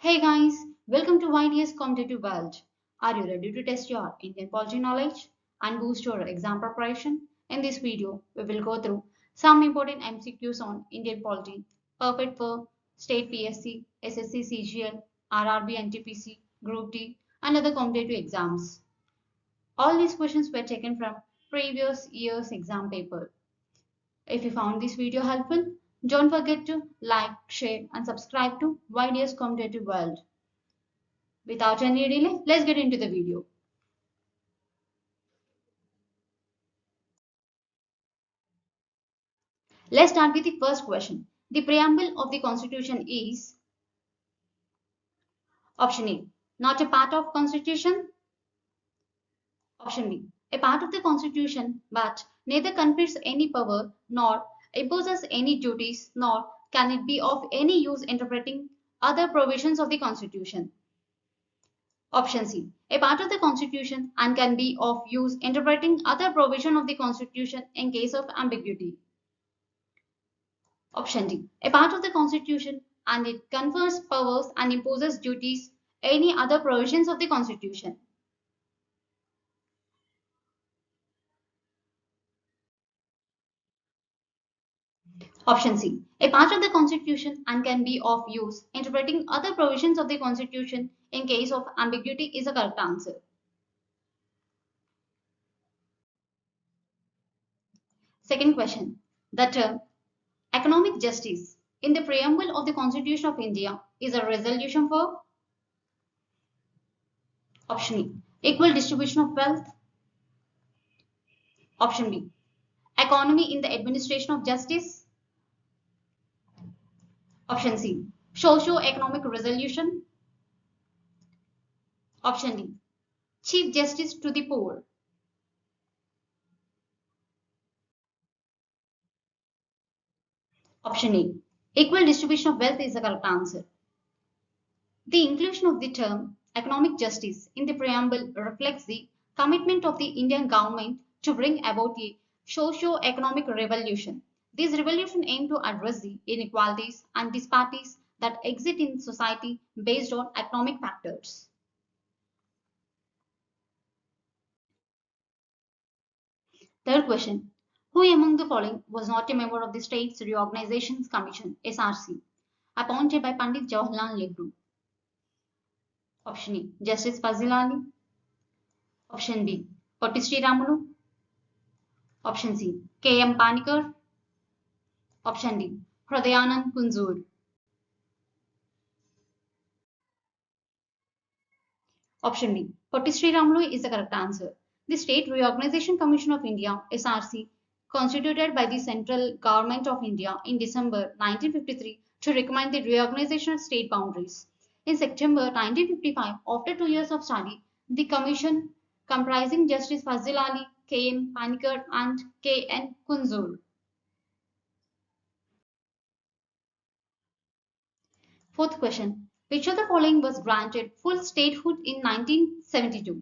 Hey guys, welcome to YDS Competitive World. Are you ready to test your Indian polity knowledge and boost your exam preparation? In this video, we will go through some important MCQs on Indian polity, perfect for state PSC, SSC CGL, RRB NTPC, Group D, and other competitive exams. All these questions were taken from previous year's exam paper. If you found this video helpful, don't forget to like, share, and subscribe to YDS Competitive World. Without any delay, let's get into the video. Let's start with the first question. The preamble of the Constitution is option A, not a part of Constitution. Option B, a part of the Constitution, but neither confers any power nor imposes any duties, nor can it be of any use interpreting other provisions of the Constitution. Option C, a part of the Constitution and can be of use interpreting other provision of the Constitution in case of ambiguity. Option D, a part of the Constitution and it confers powers and imposes duties, any other provisions of the Constitution. Option C, a part of the Constitution and can be of use interpreting other provisions of the Constitution in case of ambiguity is a correct answer. Second question, the term economic justice in the preamble of the Constitution of India is a resolution for option A, equal distribution of wealth. Option B, economy in the administration of justice. Option C, socio-economic resolution. Option D, Chief Justice to the poor. Option A, equal distribution of wealth is the correct answer. The inclusion of the term economic justice in the preamble reflects the commitment of the Indian government to bring about a socio-economic revolution. This revolution aimed to address the inequalities and disparities that exist in society based on economic factors. Third question. Who among the following was not a member of the States Reorganizations Commission (SRC) appointed by Pandit Jawaharlal Nehru? Option A, Justice Fazil Ali. Option B, Potti Sriramulu. Option C, K.M. Panikkar. Option D, Hridayanand Kunzur. Option B, Potti Sriramulu is the correct answer. The State Reorganization Commission of India (SRC), constituted by the central government of India in December 1953 to recommend the reorganization of state boundaries. In September 1955, after 2 years of study, the commission, comprising Justice Fazil Ali, K.M. Panikkar, and K.N. Kunzur. Fourth question. Which of the following was granted full statehood in 1972?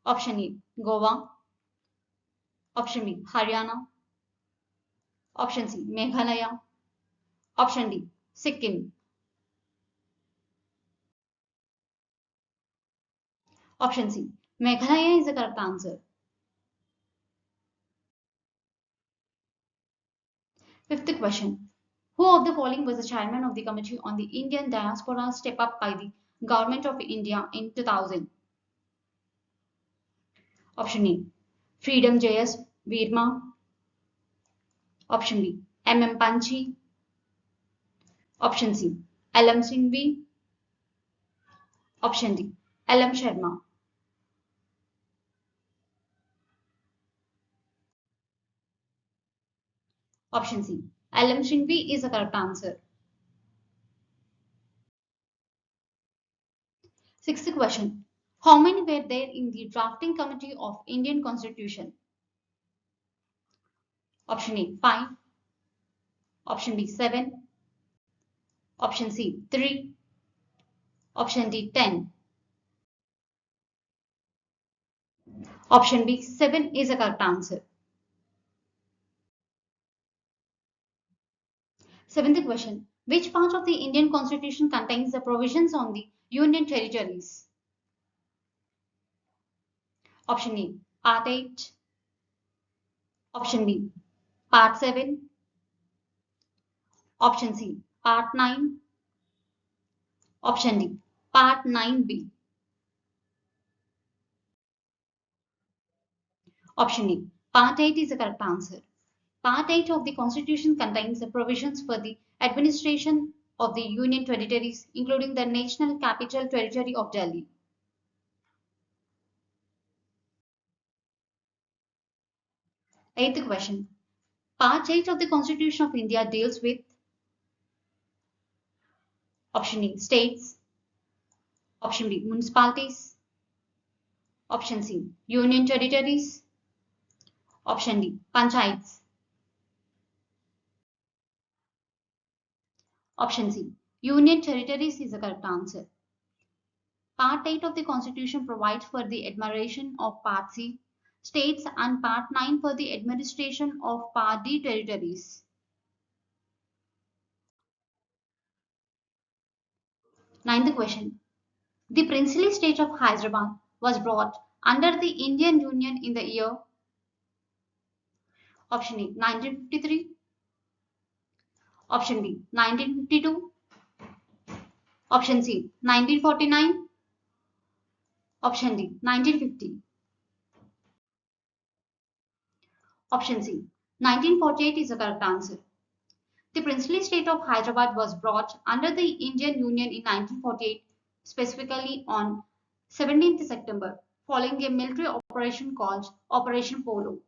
Option A, Goa. Option B, Haryana. Option C, Meghalaya. Option D, Sikkim. Option C, Meghalaya is the correct answer. Fifth question. Who of the following was the chairman of the Committee on the Indian Diaspora Step Up by the Government of India in 2000? Option A, Freedom J.S. Veerma. Option B, M.M. Panchi. Option C, L.M. Singhvi. Option D, L.M. Sharma. Option C, L.M. Singhvi is the correct answer. Sixth question. How many were there in the drafting committee of Indian Constitution? Option A, 5. Option B, 7. Option C, 3. Option D, 10. Option B, 7 is the correct answer. Seventh question. Which part of the Indian Constitution contains the provisions on the Union territories? Option A, Part 8. Option B, Part 7. Option C, Part 9. Option D, Part 9b. Option A, Part 8 is the correct answer. Part 8 of the Constitution contains the provisions for the administration of the Union territories, including the National Capital Territory of Delhi. Eighth question. Part 8 of the Constitution of India deals with option A, states, option B, municipalities, option C, union territories, option D, panchayats, option C, union territories is the correct answer. Part 8 of the Constitution provides for the admiration of Part C, states, and Part 9 for the administration of Part D territories. Ninth question. The princely state of Hyderabad was brought under the Indian Union in the year option A 1953, option B 1952, option C 1949, option D 1950, option C 1948 is the correct answer. The princely state of Hyderabad was brought under the Indian Union in 1948, specifically on 17th September, following a military operation called Operation Polo.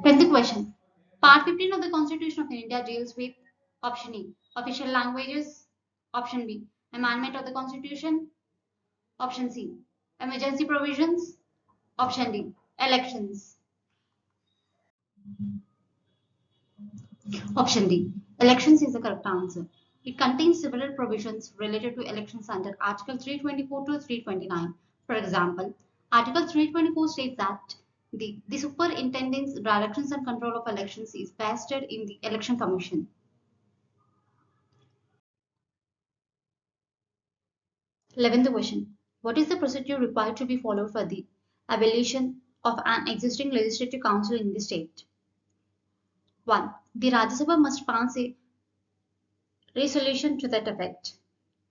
10th question. Part 15 of the Constitution of India deals with option E, official languages, option B, amendment of the Constitution, option C, emergency provisions, option D, elections. Option D, elections is the correct answer. It contains several provisions related to elections under Article 324 to 329. For example, Article 324 states that the superintendent's directions and control of elections is vested in the Election Commission. 11th question. What is the procedure required to be followed for the abolition of an existing legislative council in the state? 1. The Rajya Sabha must pass a resolution to that effect.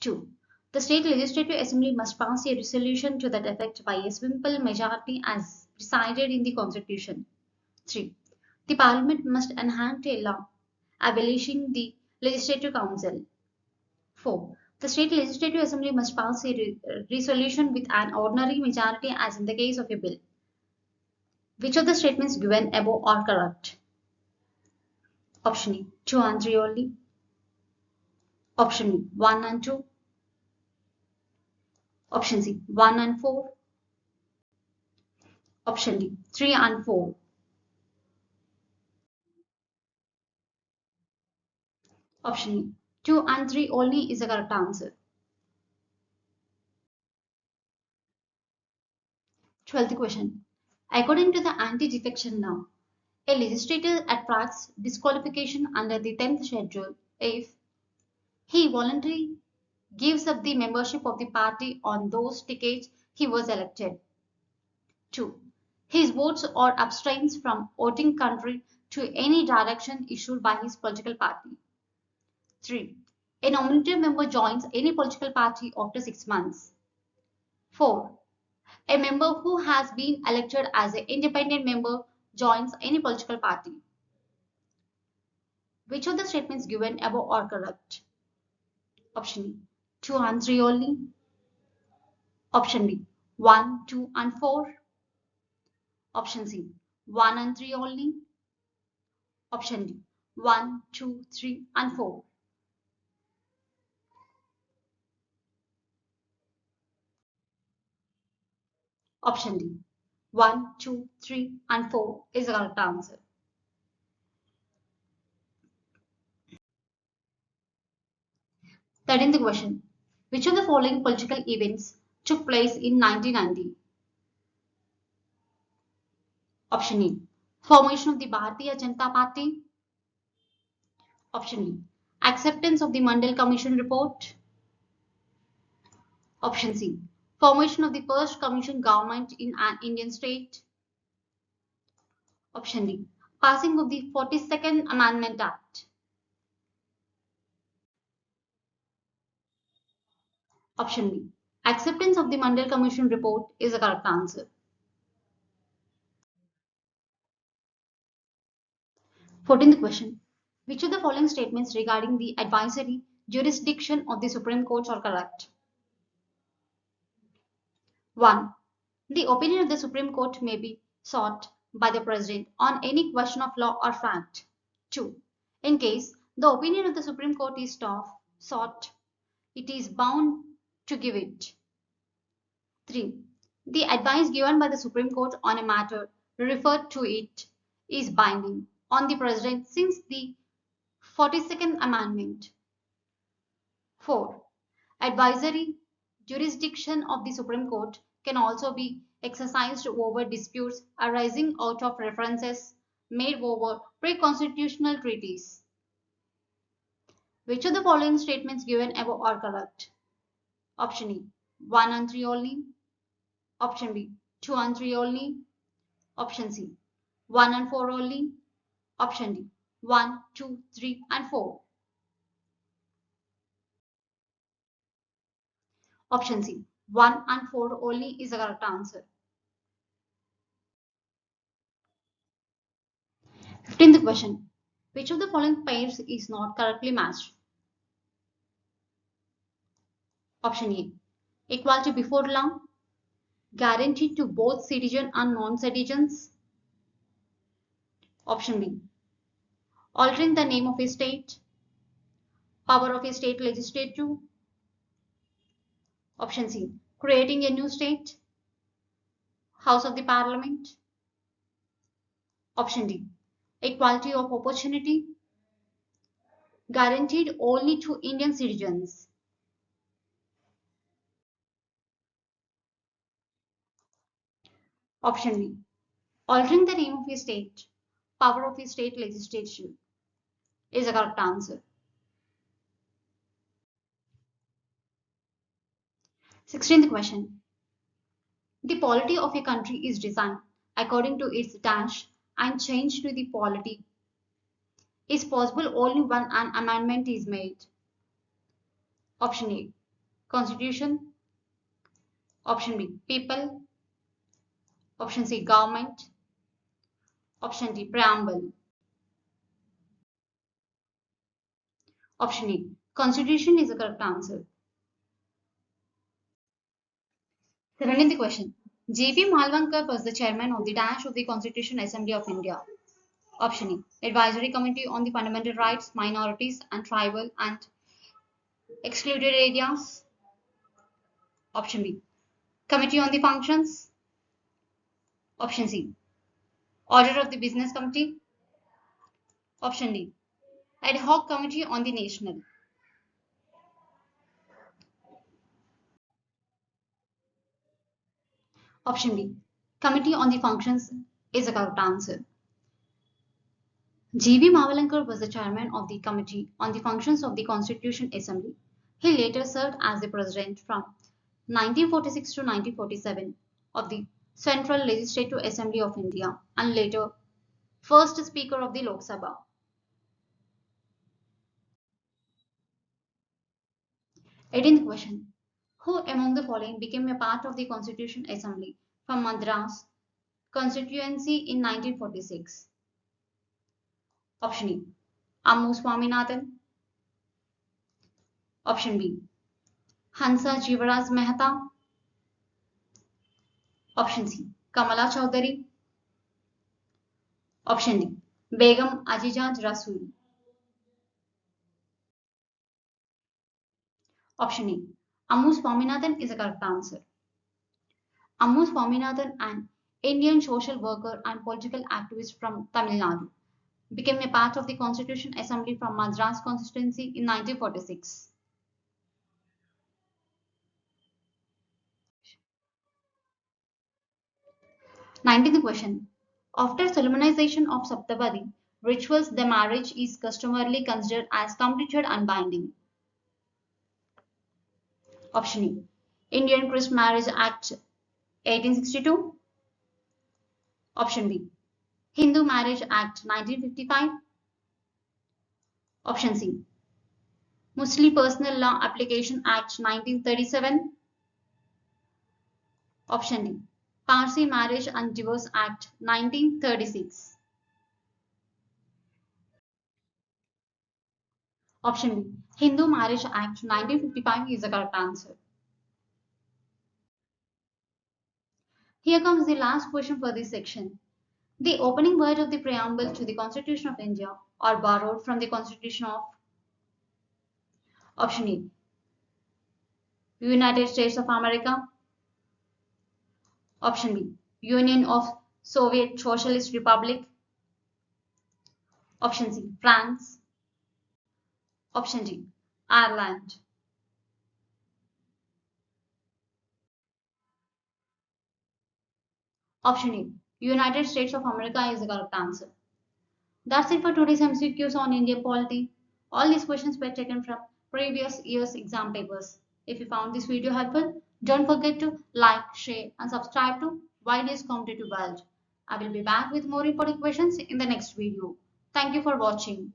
2. The State Legislative Assembly must pass a resolution to that effect by a simple majority as presided in the Constitution. 3. The Parliament must enact a law abolishing the Legislative Council. 4. The State Legislative Assembly must pass a resolution with an ordinary majority as in the case of a bill. Which of the statements given above are correct? Option A 2 and 3 only. Option B 1 and 2. Option C 1 and 4. Option D 3 and 4. Option E 2 and 3 only is the correct answer. 12th question. According to the anti-defection law, a legislator attracts disqualification under the 10th schedule if he voluntarily gives up the membership of the party on those tickets he was elected. 2. His votes or abstains from voting contrary to any direction issued by his political party. 3. A nominated member joins any political party after 6 months. 4. A member who has been elected as an independent member joins any political party. Which of the statements given above are correct? Option E 2 and 3 only. Option B 1, 2 and 4. Option C 1 and 3 only. Option D 1, 2, 3 and 4. Option D 1, 2, 3 and 4 is the correct answer. 13th question. Which of the following political events took place in 1990? Option A Formation of the Bharatiya Janata Party. Option B. Acceptance of the Mandal Commission report. Option C. Formation of the first commission government in an Indian state. Option D. Passing of the 42nd Amendment Act. Option B. Acceptance of the Mandal Commission report is the correct answer. 14th question. Which of the following statements regarding the advisory jurisdiction of the Supreme Court are correct? 1. The opinion of the Supreme Court may be sought by the President on any question of law or fact. 2. In case the opinion of the Supreme Court is sought, it is bound to give it. 3. The advice given by the Supreme Court on a matter referred to it is binding on the President since the 42nd Amendment. 4. Advisory jurisdiction of the Supreme Court can also be exercised over disputes arising out of references made over pre-constitutional treaties. Which of the following statements given above are correct? Option E. 1 and 3 only. Option B. 2 and 3 only. Option C. 1 and 4 only. Option D. 1, 2, 3 and 4. Option C. 1 and 4 only is the correct answer. 15th question. Which of the following pairs is not correctly matched? Option A. Equality before law, guaranteed to both citizen and non-citizens. Option B. Altering the name of a state, power of a state legislature. Option C. Creating a new state, House of the Parliament. Option D. Equality of opportunity, guaranteed only to Indian citizens. Option B. Altering the name of a state, power of a state legislature is the correct answer. 16th question. The polity of a country is designed according to its dash and change to the polity is possible only when an amendment is made. Option A. Constitution. Option B. People. Option C. Government. Option D. Preamble. Option A. Constitution is the correct answer. 17th question. J.P. Malvankar was the chairman of the dash of the Constitution Assembly of India. Option A. Advisory Committee on the Fundamental Rights, Minorities and Tribal and Excluded Areas. Option B. Committee on the Functions. Option C. Order of the Business Committee. Option D. Ad hoc Committee on the National. Option B. Committee on the Functions is the correct answer. G.V. Mavalankar was the chairman of the Committee on the Functions of the Constitution Assembly. He later served as the president from 1946 to 1947 of the Central Legislative Assembly of India and later first Speaker of the Lok Sabha. 18th question. Who among the following became a part of the Constitution Assembly from Madras constituency in 1946? Option E. Ammu Swaminathan. Option B. Hansa Jivaraj Mehta. Option C. Kamala Chaudhary. Option D. Begum Ajijaj Rasool. Option E. Ammu Swaminathan is the correct answer. Ammu Swaminathan, an Indian social worker and political activist from Tamil Nadu, became a part of the Constitution Assembly from Madras constituency in 1946. 19th question. After solemnization of Saptapadi, rituals the marriage is customarily considered as completed and binding. Option E. Indian Christ Marriage Act 1862. Option B. Hindu Marriage Act 1955. Option C. Muslim Personal Law Application Act 1937. Option D. Parsi Marriage and Divorce Act 1936. Option B. Hindu Marriage Act 1955 is the correct answer. Here comes the last question for this section. The opening words of the preamble to the Constitution of India are borrowed from the Constitution of Option A. United States of America. Option B. Union of Soviet Socialist Republic. Option C. France. Option D. Ireland. Option A. United States of America is the correct answer. That's it for today's MCQs on Indian polity. All these questions were taken from previous year's exam papers. If you found this video helpful, don't forget to like, share and subscribe to YDS Competitive World. I will be back with more important questions in the next video. Thank you for watching.